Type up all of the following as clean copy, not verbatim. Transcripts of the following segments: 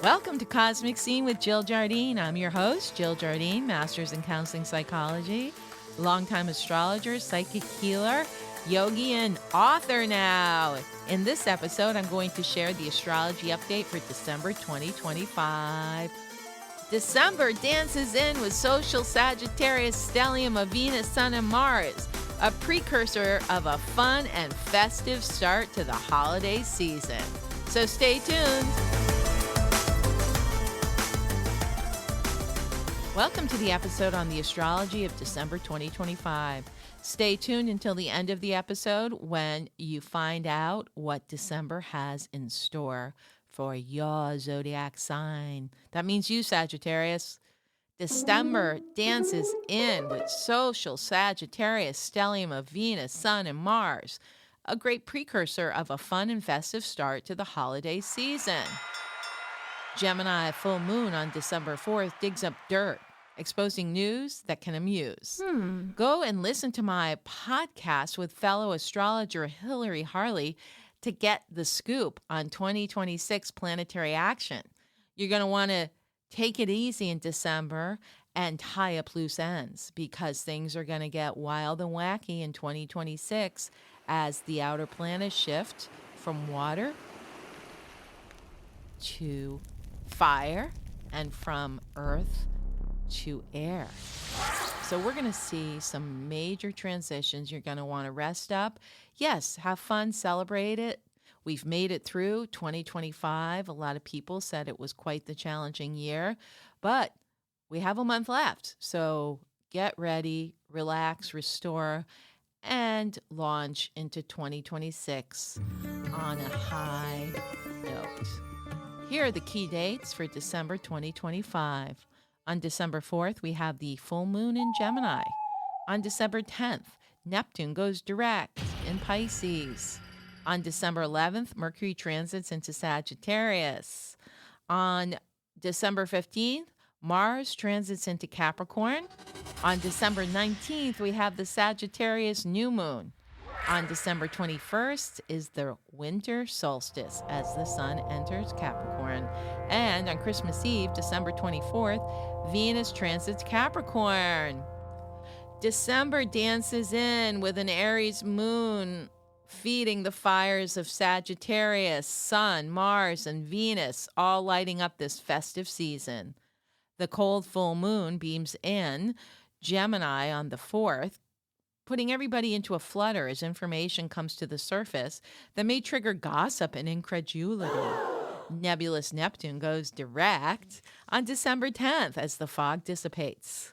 Welcome to Cosmic Scene with Jill Jardine. I'm your host, Jill Jardine, Master's in Counseling Psychology, longtime astrologer, psychic healer, yogi, and author now. In this episode, I'm going to share the astrology update for December 2025. December dances in with social Sagittarius stellium of Venus, Sun, and Mars, a precursor of a fun and festive start to the holiday season. So stay tuned. Welcome to the episode on the astrology of December 2025. Stay tuned until the end of the episode when you find out what December has in store for your zodiac sign. That means you, Sagittarius. December dances in with social Sagittarius stellium of Venus, Sun, and Mars, a great precursor of a fun and festive start to the holiday season. Gemini Full Moon on December 4th digs up dirt, exposing news that can amuse. Go and listen to my podcast with fellow astrologer Hillary Harley to get the scoop on 2026 planetary action. You're going to want to take it easy in December and tie up loose ends because things are going to get wild and wacky in 2026 as the outer planets shift from water to fire and from earth to air. So we're going to see some major transitions. You're going to want to rest up. Yes, have fun, celebrate it. We've made it through 2025. A lot of people said it was quite the challenging year, but we have a month left. So get ready, relax, restore, and launch into 2026 on a high note. Here are the key dates for December 2025. On December 4th, we have the full moon in Gemini. On December 10th, Neptune goes direct in Pisces. On December 11th, Mercury transits into Sagittarius. On December 15th, Mars transits into Capricorn. On December 19th, we have the Sagittarius New Moon. On December 21st is the winter solstice as the sun enters Capricorn. And on Christmas Eve, December 24th, Venus transits Capricorn. December dances in with an Aries moon feeding the fires of Sagittarius, Sun, Mars, and Venus, all lighting up this festive season. The cold full moon beams in Gemini on the 4th, putting everybody into a flutter as information comes to the surface that may trigger gossip and incredulity. Nebulous Neptune goes direct on December 10th as the fog dissipates.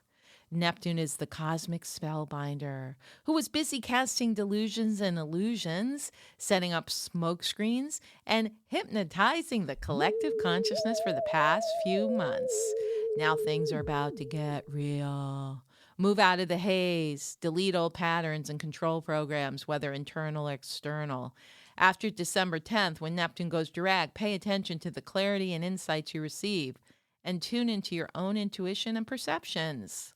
Neptune is the cosmic spellbinder who was busy casting delusions and illusions, setting up smoke screens, and hypnotizing the collective consciousness for the past few months. Now things are about to get real. Move out of the haze, delete old patterns and control programs, whether internal or external. After December 10th, when Neptune goes direct, pay attention to the clarity and insights you receive and tune into your own intuition and perceptions.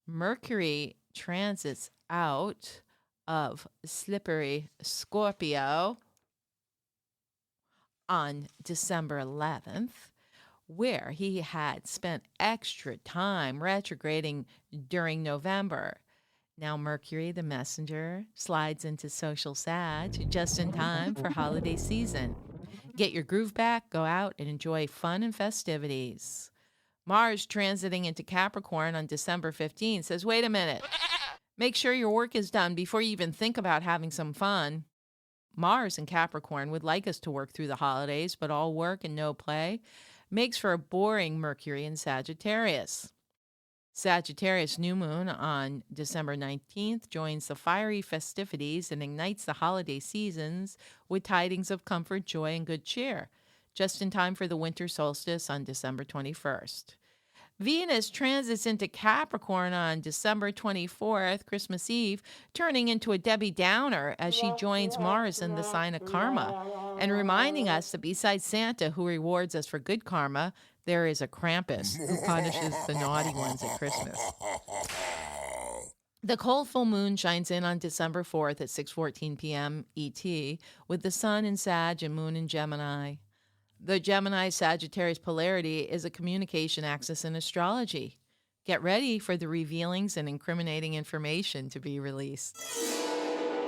Mercury transits out of slippery Scorpio on December 11th, where he had spent extra time retrograding during November. Now Mercury, the messenger, slides into social Sag just in time for holiday season. Get your groove back, go out and enjoy fun and festivities. Mars transiting into Capricorn on December 15th says, wait a minute, make sure your work is done before you even think about having some fun. Mars in Capricorn would like us to work through the holidays, but all work and no play makes for a boring Mercury in Sagittarius. Sagittarius New Moon on December 19th joins the fiery festivities and ignites the holiday seasons with tidings of comfort, joy, and good cheer, just in time for the winter solstice on December 21st. Venus transits into Capricorn on December 24th, Christmas Eve, turning into a Debbie Downer as she joins Mars in the sign of Karma, and reminding us that besides Santa, who rewards us for good karma, there is a Krampus who punishes the naughty ones at Christmas. The cold full moon shines in on December 4th at 6:14 p.m. ET, with the sun in Sag and moon in Gemini. The Gemini Sagittarius polarity is a communication axis in astrology. Get ready for the revealings and incriminating information to be released.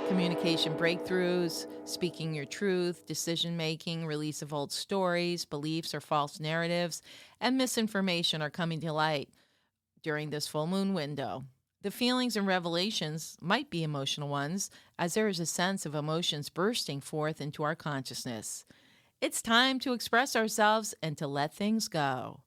Communication breakthroughs, speaking your truth, decision making, release of old stories, beliefs, or false narratives, and misinformation are coming to light during this full moon window. The feelings and revelations might be emotional ones, as there is a sense of emotions bursting forth into our consciousness. It's time to express ourselves and to let things go.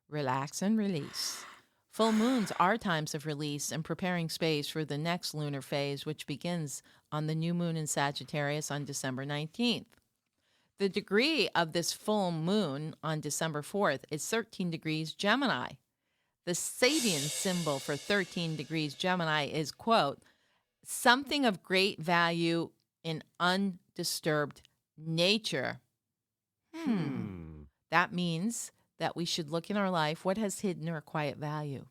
Relax and release. Full moons are times of release and preparing space for the next lunar phase, which begins on the new moon in Sagittarius on December 19th. The degree of this full moon on December 4th is 13 degrees Gemini. The Sabian symbol for 13 degrees Gemini is, quote, something of great value in undisturbed nature. That means that we should look in our life what has hidden or quiet value.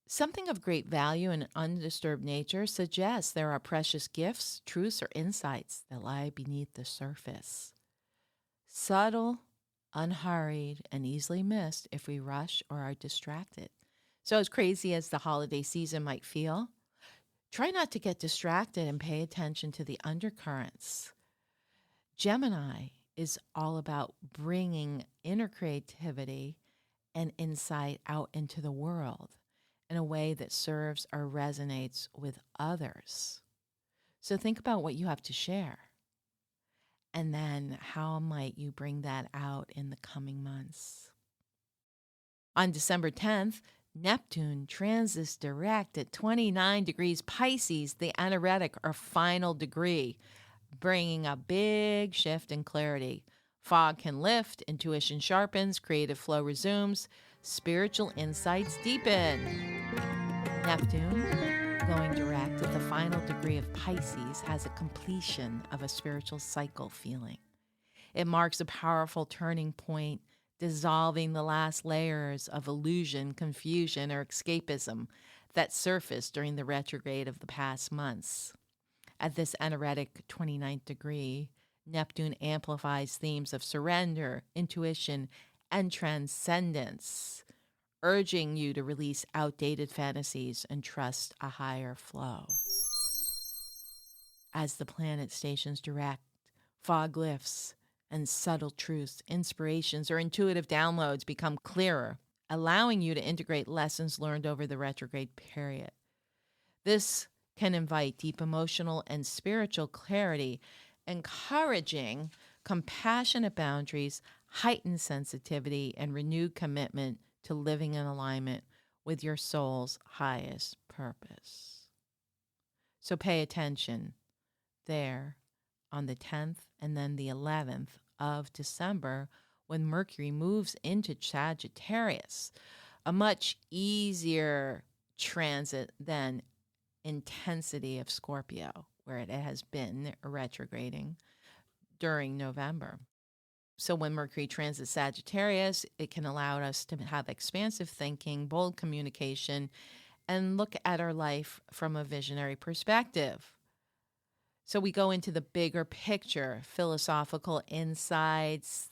Something of great value in undisturbed nature suggests there are precious gifts, truths, or insights that lie beneath the surface. Subtle, unhurried, and easily missed if we rush or are distracted. So as crazy as the holiday season might feel, try not to get distracted and pay attention to the undercurrents. Gemini is all about bringing inner creativity and insight out into the world in a way that serves or resonates with others. So think about what you have to share. And then how might you bring that out in the coming months? On December 10th, Neptune transits direct at 29 degrees Pisces, the anaretic or final degree, bringing a big shift in clarity. Fog can lift, intuition sharpens, creative flow resumes, spiritual insights deepen. Neptune, going direct at the final degree of Pisces, has a completion of a spiritual cycle feeling. It marks a powerful turning point, dissolving the last layers of illusion, confusion, or escapism that surfaced during the retrograde of the past months. At this anaretic 29th degree, Neptune amplifies themes of surrender, intuition, and transcendence, urging you to release outdated fantasies and trust a higher flow. As the planet stations direct, fog lifts, and subtle truths, inspirations, or intuitive downloads become clearer, allowing you to integrate lessons learned over the retrograde period. This can invite deep emotional and spiritual clarity, encouraging compassionate boundaries, heightened sensitivity, and renewed commitment to living in alignment with your soul's highest purpose. So pay attention there on the 10th and then the 11th of December when Mercury moves into Sagittarius, a much easier transit than intensity of Scorpio, where it has been retrograding during November. So when Mercury transits Sagittarius, it can allow us to have expansive thinking, bold communication, and look at our life from a visionary perspective. So we go into the bigger picture, philosophical insights,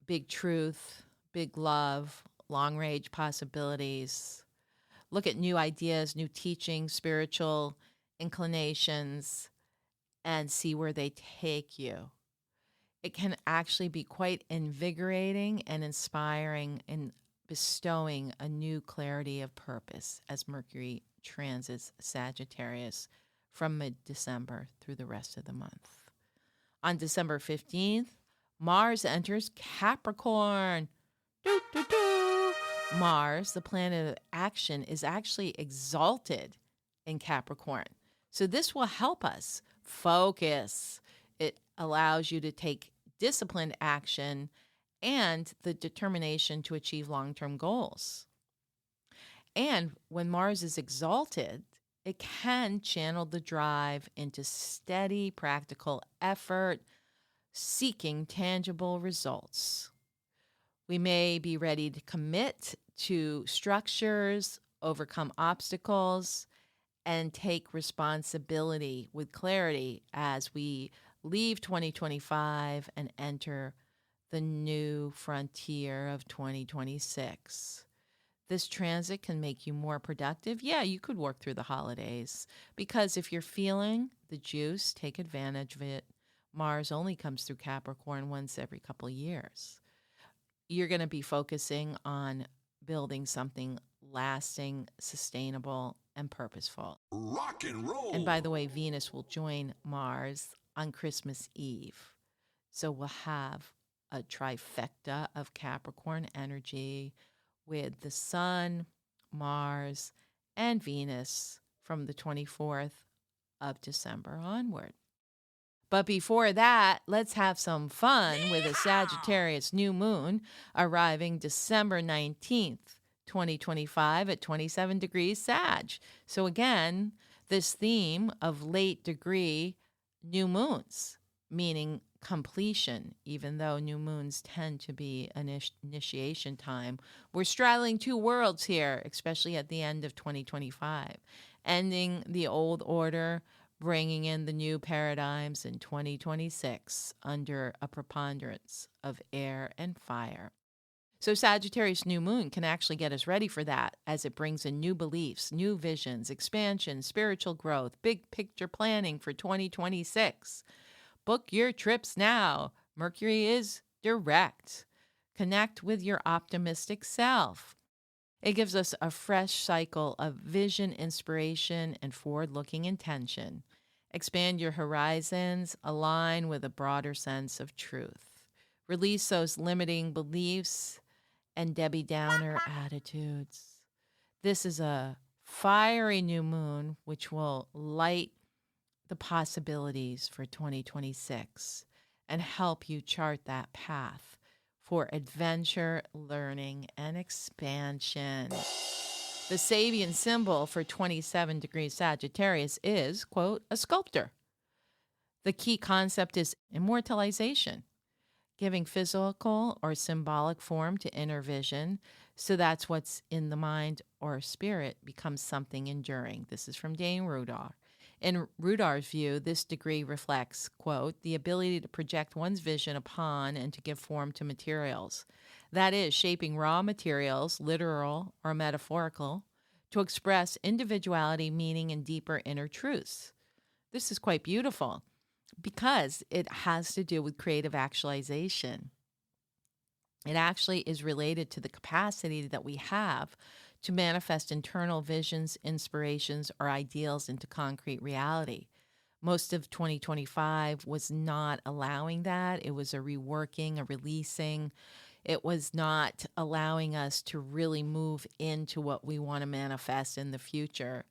big truth, big love, long-range possibilities. Look at new ideas, new teachings, spiritual inclinations, and see where they take you. It can actually be quite invigorating and inspiring in bestowing a new clarity of purpose as Mercury transits Sagittarius from mid-December through the rest of the month. On December 15th, Mars enters Capricorn. Doo, doo, doo. Mars, the planet of action, is actually exalted in Capricorn. So this will help us focus. It allows you to take disciplined action and the determination to achieve long-term goals. And when Mars is exalted, it can channel the drive into steady, practical effort, seeking tangible results. We may be ready to commit to structures, overcome obstacles, and take responsibility with clarity as we leave 2025 and enter the new frontier of 2026. This transit can make you more productive. Yeah, you could work through the holidays because if you're feeling the juice, take advantage of it. Mars only comes through Capricorn once every couple of years. You're going to be focusing on building something lasting, sustainable, and purposeful. Rock and roll. And by the way, Venus will join Mars on Christmas Eve. So we'll have a trifecta of Capricorn energy with the Sun, Mars, and Venus from the 24th of December onward. But before that, let's have some fun with a Sagittarius New Moon arriving December 19th, 2025 at 27 degrees Sag. So again, this theme of late degree new moons, meaning completion, even though new moons tend to be an initiation time. We're straddling two worlds here, especially at the end of 2025, ending the old order, bringing in the new paradigms in 2026 under a preponderance of air and fire. So Sagittarius New Moon can actually get us ready for that as it brings in new beliefs, new visions, expansion, spiritual growth, big picture planning for 2026. Book your trips now. Mercury is direct. Connect with your optimistic self. It gives us a fresh cycle of vision, inspiration, and forward-looking intention. Expand your horizons, align with a broader sense of truth. Release those limiting beliefs and Debbie Downer attitudes. This is a fiery new moon which will light the possibilities for 2026 and help you chart that path for adventure, learning, and expansion. The Sabian symbol for 27 degrees Sagittarius is, quote, a sculptor. The key concept is immortalization, giving physical or symbolic form to inner vision. So that's what's in the mind or spirit becomes something enduring. This is from Dane Rudar. In Rudar's view, this degree reflects, quote, the ability to project one's vision upon and to give form to materials. That is, shaping raw materials, literal or metaphorical, to express individuality, meaning, and deeper inner truths. This is quite beautiful because it has to do with creative actualization. It actually is related to the capacity that we have to manifest internal visions, inspirations, or ideals into concrete reality. Most of 2025 was not allowing that. It was a reworking, a releasing. It was not allowing us to really move into what we want to manifest in the future.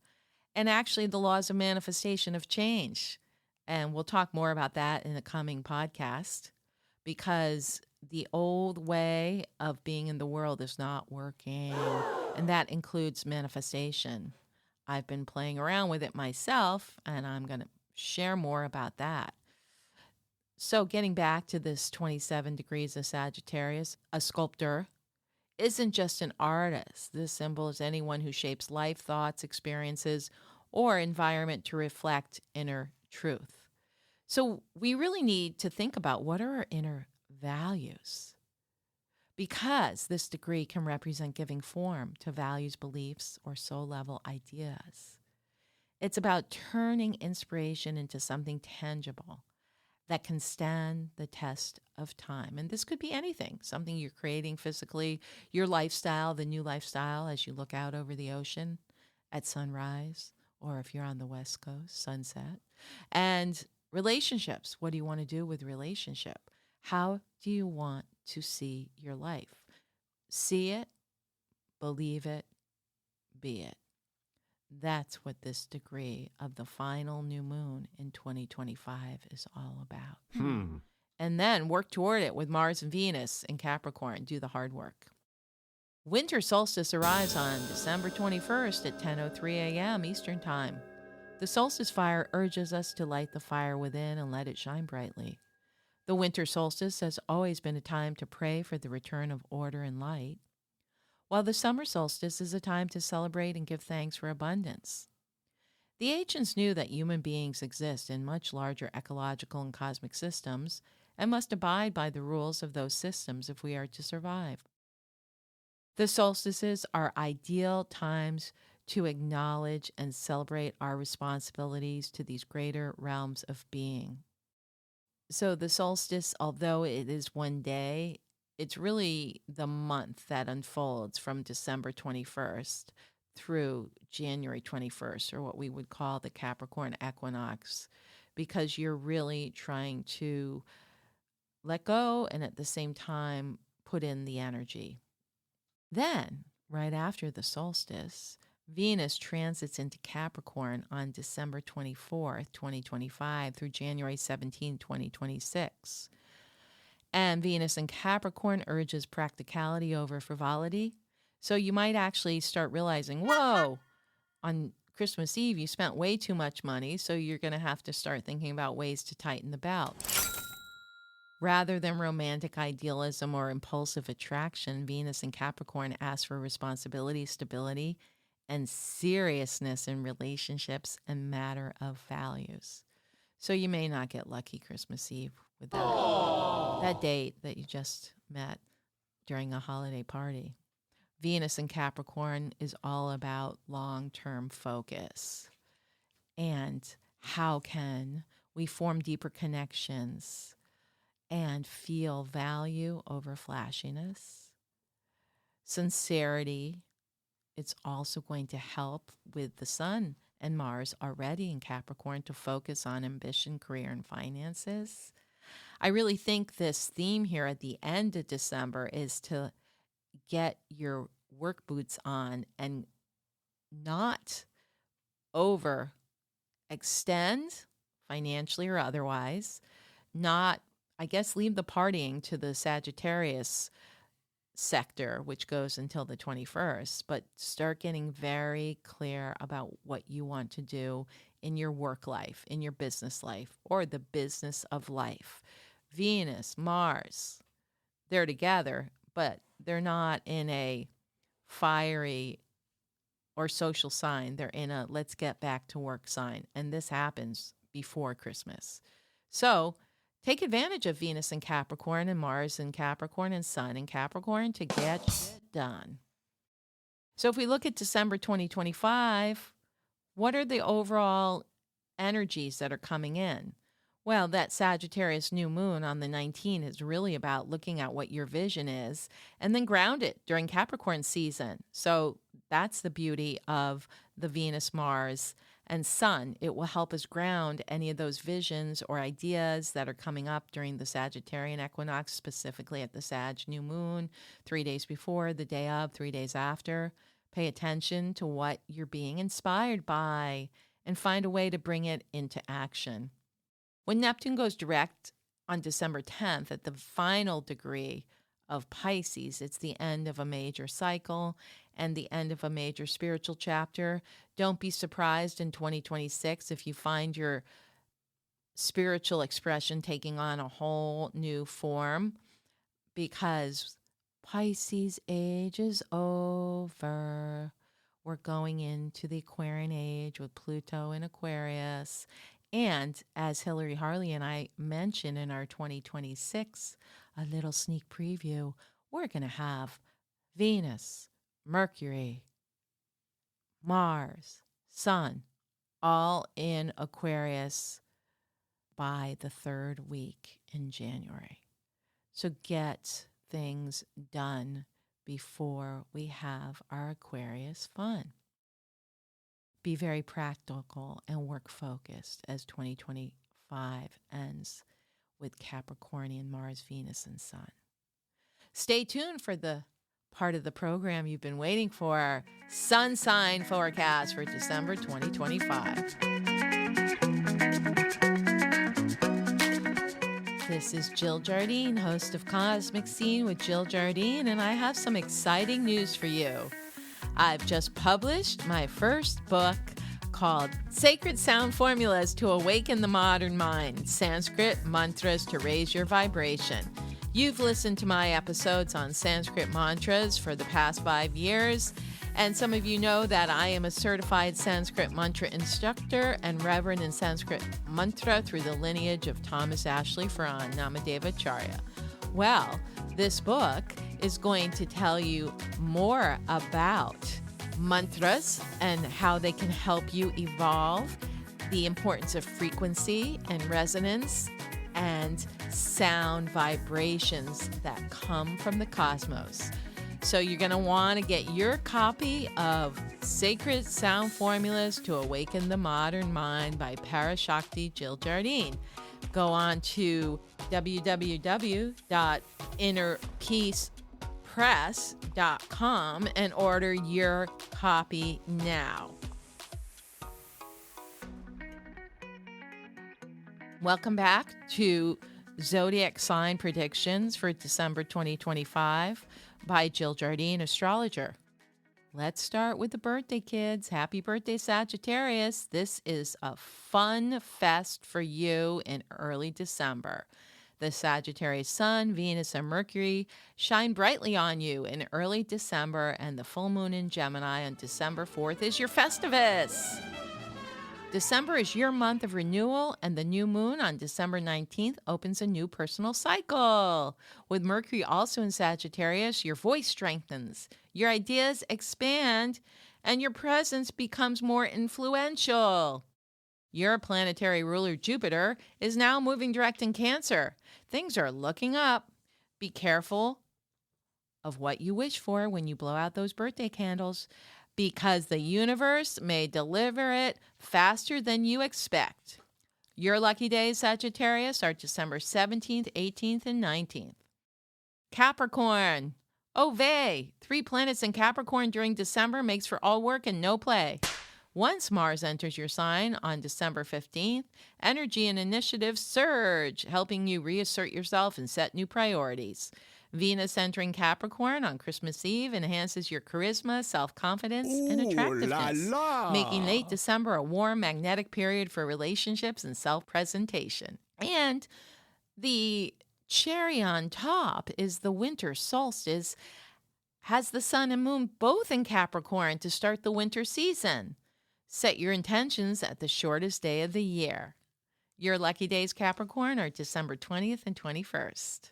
And actually, the laws of manifestation have changed. And we'll talk more about that in a coming podcast because the old way of being in the world is not working. And that includes manifestation. I've been playing around with it myself, and I'm going to share more about that. So getting back to this 27 degrees of Sagittarius, a sculptor isn't just an artist. This symbol is anyone who shapes life, thoughts, experiences, or environment to reflect inner truth. So we really need to think about what are our inner values, because this degree can represent giving form to values, beliefs, or soul-level ideas. It's about turning inspiration into something tangible that can stand the test of time. And this could be anything, something you're creating physically, your lifestyle, the new lifestyle as you look out over the ocean at sunrise, or if you're on the West Coast, sunset. And relationships, what do you want to do with relationship? How do you want to see your life? See it, believe it, be it. That's what this degree of the final new moon in 2025 is all about. And then work toward it with Mars and Venus in Capricorn. Do the hard work. Winter solstice arrives on December 21st at 10:03 a.m. Eastern Time. The solstice fire urges us to light the fire within and let it shine brightly. The winter solstice has always been a time to pray for the return of order and light, while the summer solstice is a time to celebrate and give thanks for abundance. The ancients knew that human beings exist in much larger ecological and cosmic systems and must abide by the rules of those systems if we are to survive. The solstices are ideal times to acknowledge and celebrate our responsibilities to these greater realms of being. So the solstice, although it is one day, it's really the month that unfolds from December 21st through January 21st, or what we would call the Capricorn equinox, because you're really trying to let go and at the same time put in the energy. Then, right after the solstice, Venus transits into Capricorn on December 24th, 2025 through January 17, 2026. And Venus in Capricorn urges practicality over frivolity. So you might actually start realizing, whoa, on Christmas Eve, you spent way too much money. So you're going to have to start thinking about ways to tighten the belt. Rather than romantic idealism or impulsive attraction, Venus in Capricorn asks for responsibility, stability, and seriousness in relationships and matter of values. So you may not get lucky Christmas Eve with that date that you just met during a holiday party. Venus in Capricorn is all about long-term focus. And how can we form deeper connections and feel value over flashiness? Sincerity. It's also going to help with the Sun and Mars already in Capricorn to focus on ambition, career, and finances. I really think this theme here at the end of December is to get your work boots on and not overextend financially or otherwise, not, I guess, leave the partying to the Sagittarius sector, which goes until the 21st, but start getting very clear about what you want to do in your work life, in your business life, or the business of life. Venus, Mars, they're together, but they're not in a fiery or social sign. They're in a let's get back to work sign. And this happens before Christmas. So take advantage of Venus in Capricorn and Mars in Capricorn and Sun in Capricorn to get shit done. So if we look at December 2025, what are the overall energies that are coming in? Well, that Sagittarius New Moon on the 19th is really about looking at what your vision is and then ground it during Capricorn season. So that's the beauty of the Venus, Mars, and Sun. It will help us ground any of those visions or ideas that are coming up during the Sagittarian equinox, specifically at the Sag New Moon, 3 days before, the day of, 3 days after. Pay attention to what you're being inspired by and find a way to bring it into action. When Neptune goes direct on December 10th at the final degree of Pisces, it's the end of a major cycle and the end of a major spiritual chapter. Don't be surprised in 2026 if you find your spiritual expression taking on a whole new form, because Pisces age is over. We're going into the Aquarian age with Pluto in Aquarius. And as Hillary Harley and I mentioned in our 2026, a little sneak preview, we're going to have Venus, Mercury, Mars, Sun, all in Aquarius by the third week in January. So get things done before we have our Aquarius fun. Be very practical and work focused as 2025 ends with Capricornian Mars, Venus, and Sun. Stay tuned for the part of the program you've been waiting for, Sun Sign Forecast for December 2025. This is Jill Jardine, host of Cosmic Scene with Jill Jardine, and I have some exciting news for you. I've just published my first book called Sacred Sound Formulas to Awaken the Modern Mind, Sanskrit Mantras to Raise Your Vibration. You've listened to my episodes on Sanskrit mantras for the past 5 years, And some of you know that I am a certified Sanskrit mantra instructor and reverend in Sanskrit mantra through the lineage of Thomas Ashley from Namadeva Acharya. Well, this book is going to tell you more about mantras and how they can help you evolve, the importance of frequency and resonance, and sound vibrations that come from the cosmos. So you're going to want to get your copy of Sacred Sound Formulas to Awaken the Modern Mind by Parashakti Jill Jardine. Go on to www.innerpeacepress.com and order your copy now. Welcome back to Zodiac Sign Predictions for December 2025 by Jill Jardine, astrologer. Let's start with the birthday kids. Happy birthday, Sagittarius. This is a fun fest for you in early December. The Sagittarius Sun, Venus, and Mercury shine brightly on you in early December, and the full moon in Gemini on December 4th is your Festivus. December is your month of renewal, and the new moon on December 19th opens a new personal cycle. With Mercury also in Sagittarius, your voice strengthens, your ideas expand, and your presence becomes more influential. Your planetary ruler, Jupiter, is now moving direct in Cancer. Things are looking up. Be careful of what you wish for when you blow out those birthday candles, because the universe may deliver it faster than you expect. Your lucky days, Sagittarius, are December 17th, 18th, and 19th. Capricorn. Oh, vey. 3 planets in Capricorn during December makes for all work and no play. Once Mars enters your sign on December 15th, energy and initiative surge, helping you reassert yourself and set new priorities. Venus entering Capricorn on Christmas Eve enhances your charisma, self-confidence, and attractiveness, making late December a warm, magnetic period for relationships and self-presentation. And the cherry on top is the winter solstice has the sun and moon both in Capricorn to start the winter season. Set your intentions at the shortest day of the year. Your lucky days, Capricorn, are December 20th and 21st.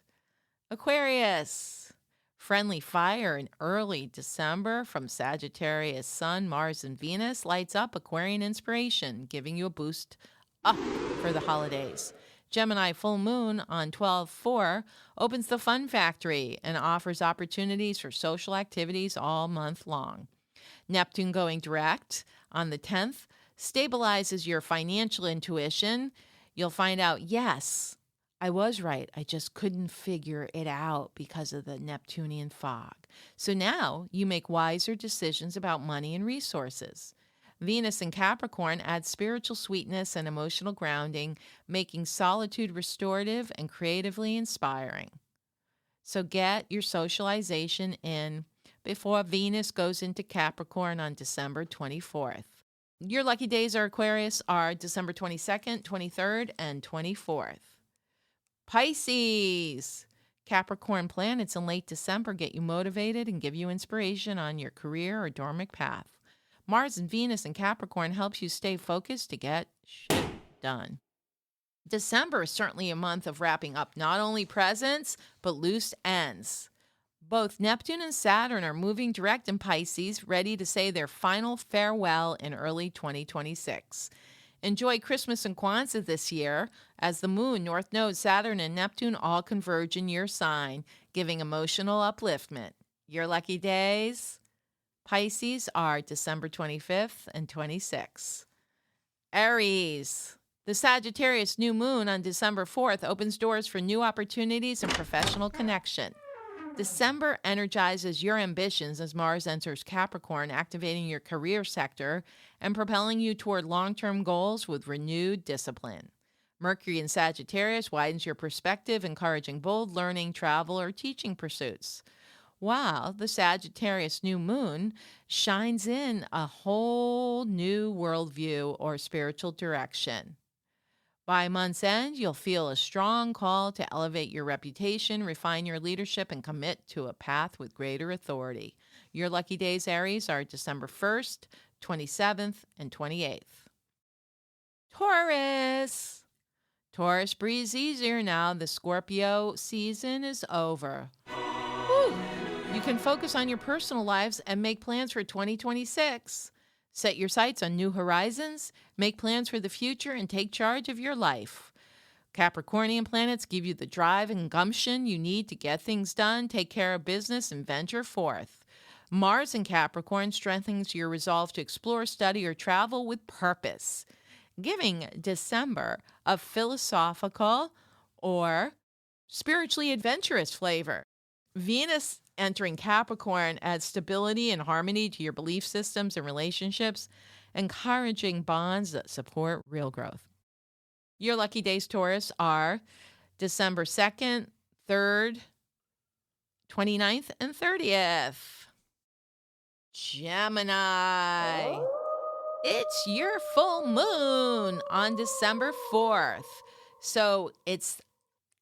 Aquarius. Friendly fire in early December from Sagittarius Sun, Mars, and Venus lights up Aquarian inspiration, giving you a boost up for the holidays. Gemini Full Moon on 12/4 opens the fun factory and offers opportunities for social activities all month long. Neptune going direct on the 10th stabilizes your financial intuition. You'll find out, yes, I was right. I just couldn't figure it out because of the Neptunian fog. So now you make wiser decisions about money and resources. Venus in Capricorn adds spiritual sweetness and emotional grounding, making solitude restorative and creatively inspiring. So get your socialization in before Venus goes into Capricorn on December 24th. Your lucky days, Aquarius, are December 22nd, 23rd, and 24th. Pisces. Capricorn planets in late December get you motivated and give you inspiration on your career or dormant path. Mars and Venus in Capricorn helps you stay focused to get shit done. December is certainly a month of wrapping up not only presents, but loose ends. Both Neptune and Saturn are moving direct in Pisces, ready to say their final farewell in early 2026. Enjoy Christmas and Kwanzaa this year as the Moon, North Node, Saturn, and Neptune all converge in your sign, giving emotional upliftment. Your lucky days, Pisces, are December 25th and 26th. Aries. The Sagittarius New Moon on December 4th opens doors for new opportunities and professional connection. December energizes your ambitions as Mars enters Capricorn, activating your career sector and propelling you toward long-term goals with renewed discipline. Mercury in Sagittarius widens your perspective, encouraging bold learning, travel, or teaching pursuits, while the Sagittarius New Moon shines in a whole new worldview or spiritual direction. By month's end, you'll feel a strong call to elevate your reputation, refine your leadership, and commit to a path with greater authority. Your lucky days, Aries, are December 1st, 27th, and 28th. Taurus. Taurus, breathe easier now. The Scorpio season is over. Whew. You can focus on your personal lives and make plans for 2026. Set your sights on new horizons, make plans for the future, and take charge of your life. Capricornian planets give you the drive and gumption you need to get things done, take care of business, and venture forth. Mars in Capricorn strengthens your resolve to explore, study, or travel with purpose, giving December a philosophical or spiritually adventurous flavor. Venus entering Capricorn adds stability and harmony to your belief systems and relationships, encouraging bonds that support real growth. Your lucky days, Taurus, are December 2nd, 3rd, 29th, and 30th. Gemini. It's your full moon on December 4th. So it's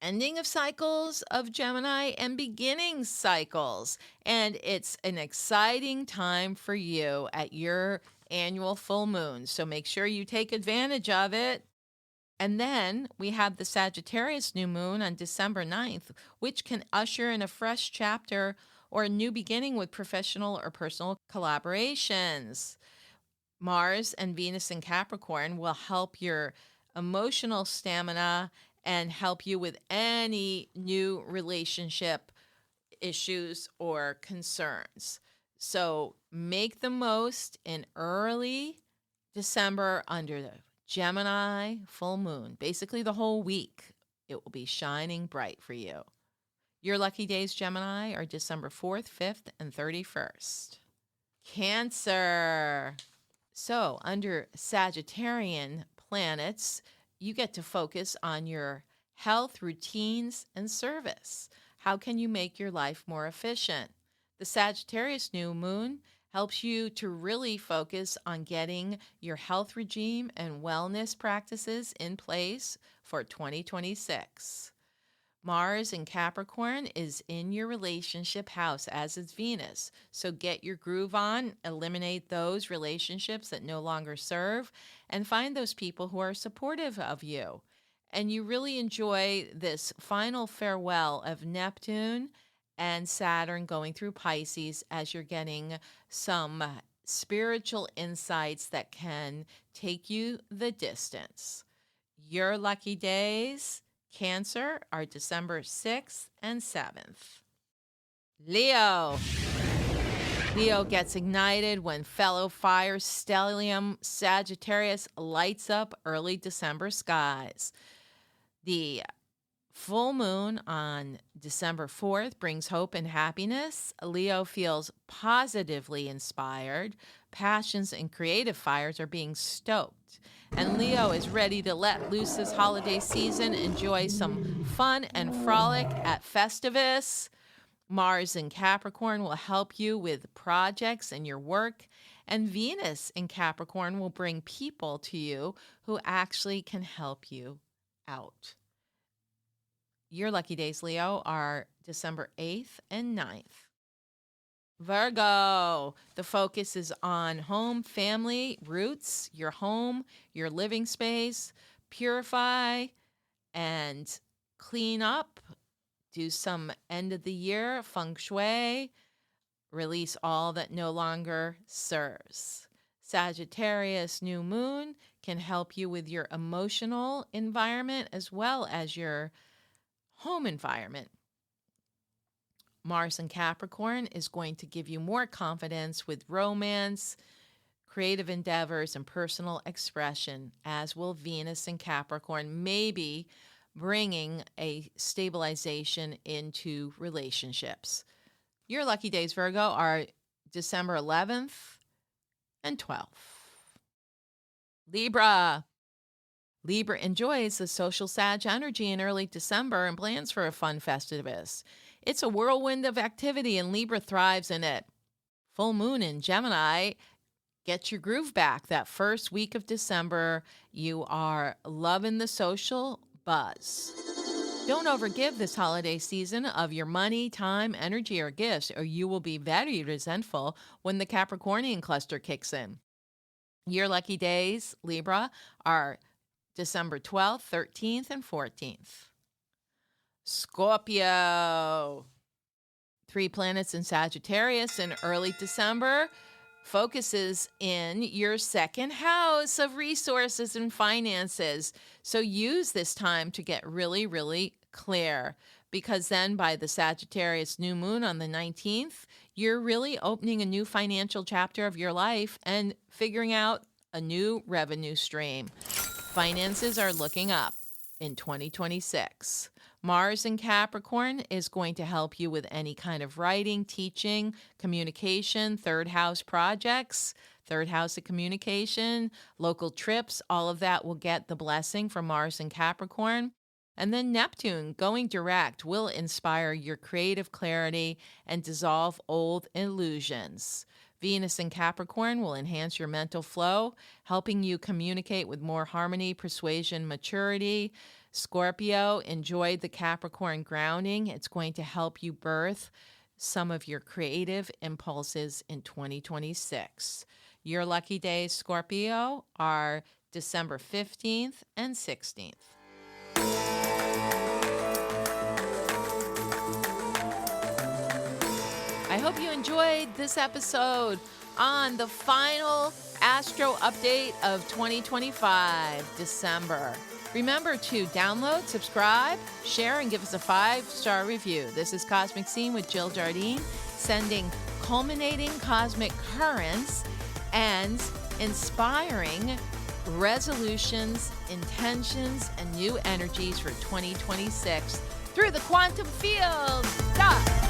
ending of cycles of Gemini and beginning cycles. And it's an exciting time for you at your annual full moon. So make sure you take advantage of it. And then we have the Sagittarius New Moon on December 9th, which can usher in a fresh chapter or a new beginning with professional or personal collaborations. Mars and Venus in Capricorn will help your emotional stamina and help you with any new relationship issues or concerns. So make the most in early December under the Gemini full moon. Basically the whole week, it will be shining bright for you. Your lucky days, Gemini, are December 4th, 5th, and 31st. Cancer. So under Sagittarian planets, you get to focus on your health, routines, and service. How can you make your life more efficient? The Sagittarius New Moon helps you to really focus on getting your health regime and wellness practices in place for 2026. Mars in Capricorn is in your relationship house, as is Venus. So get your groove on, eliminate those relationships that no longer serve, and find those people who are supportive of you. And you really enjoy this final farewell of Neptune and Saturn going through Pisces as you're getting some spiritual insights that can take you the distance. Your lucky days, Cancer, are December 6th and 7th. Leo. Leo gets ignited when fellow fire stellium Sagittarius lights up early December skies. The full moon on December 4th brings hope and happiness. Leo feels positively inspired. Passions and creative fires are being stoked. And Leo is ready to let loose this holiday season, enjoy some fun and frolic at Festivus. Mars in Capricorn will help you with projects and your work. And Venus in Capricorn will bring people to you who actually can help you out. Your lucky days, Leo, are December 8th and 9th. Virgo, the focus is on home, family, roots, your home, your living space. Purify and clean up. Do some end of the year feng shui. Release all that no longer serves. Sagittarius New Moon can help you with your emotional environment as well as your home environment. Mars in Capricorn is going to give you more confidence with romance, creative endeavors, and personal expression, as will Venus in Capricorn, maybe bringing a stabilization into relationships. Your lucky days, Virgo, are December 11th and 12th. Libra. Libra enjoys the social Sag energy in early December and plans for a fun Festivus. It's a whirlwind of activity and Libra thrives in it. Full moon in Gemini. Get your groove back. That first week of December, you are loving the social buzz. Don't overgive this holiday season of your money, time, energy, or gifts, or you will be very resentful when the Capricornian cluster kicks in. Your lucky days, Libra, are December 12th, 13th, and 14th. Scorpio. 3 planets in Sagittarius in early December focuses in your second house of resources and finances. So use this time to get really, really clear, because then by the Sagittarius New Moon on the 19th, you're really opening a new financial chapter of your life and figuring out a new revenue stream. Finances are looking up in 2026. Mars in Capricorn is going to help you with any kind of writing, teaching, communication, third house projects, third house of communication, local trips. All of that will get the blessing from Mars in Capricorn. And then Neptune going direct will inspire your creative clarity and dissolve old illusions. Venus in Capricorn will enhance your mental flow, helping you communicate with more harmony, persuasion, maturity. Scorpio, enjoy the Capricorn grounding. It's going to help you birth some of your creative impulses in 2026. Your lucky days, Scorpio, are December 15th and 16th. I hope you enjoyed this episode on the final Astro Update of 2025, December. Remember to download, subscribe, share, and give us a 5-star review. This is Cosmic Scene with Jill Jardine, sending culminating cosmic currents and inspiring resolutions, intentions, and new energies for 2026 through the quantum field. Stop.